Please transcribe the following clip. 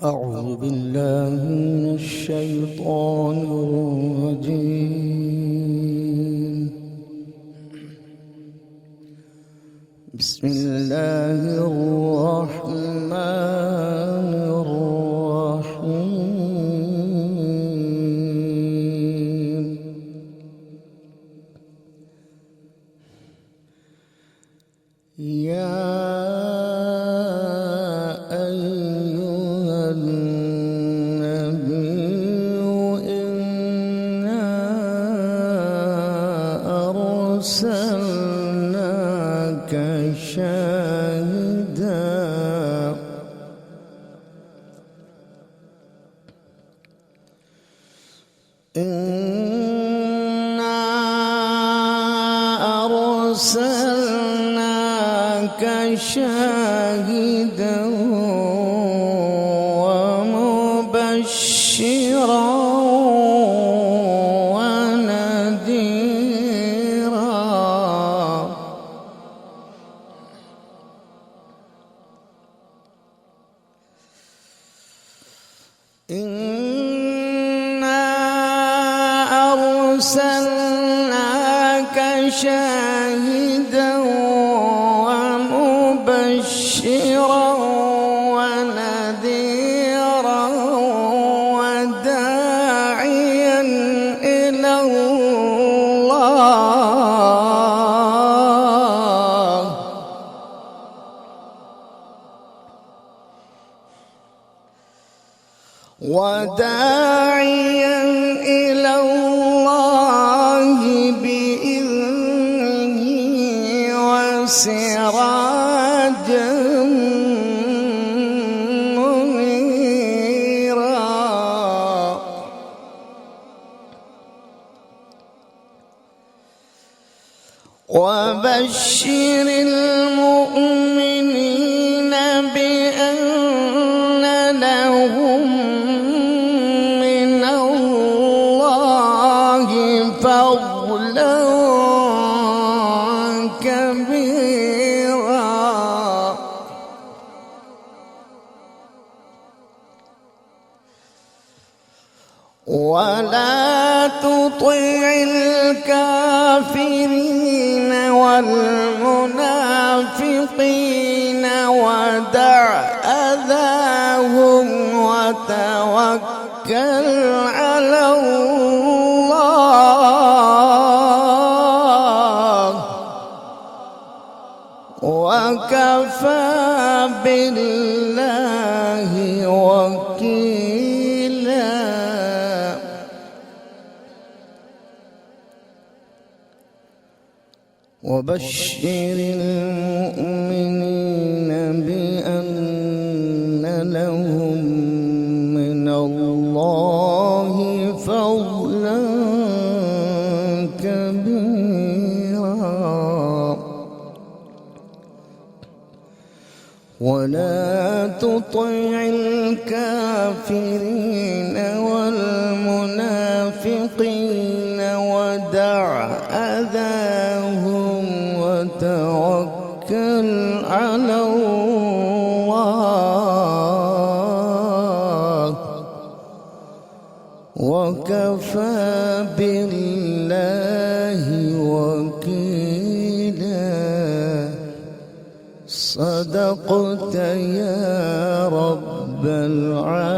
أعوذ بالله من الشيطان الرجيم. بسم الله الرحمن الرحيم. يا أيها النبي إنا أرسلناك شاهدا شاهدا ومبشرا ونذيرا. إنا أرسلناك شاهدا مبشرا ونذيرا وداعيا إلى الله بإذنه وسراجا منيرا. وبشر المؤمنين بأن لهم من الله فضلا كبيرا. ولا تطع الكافرين والمنافقين ودع أذاهم وتوكل على الله وكفى بالله وكيلا. وبشر المؤمنين بأن لهم من الله فضلا كبيرا. ولا تطع الكافرين والمنافقين ودع أذاهم وتوكل على الله وكفى بالله وكيلا. صدقت يا رب العالمين.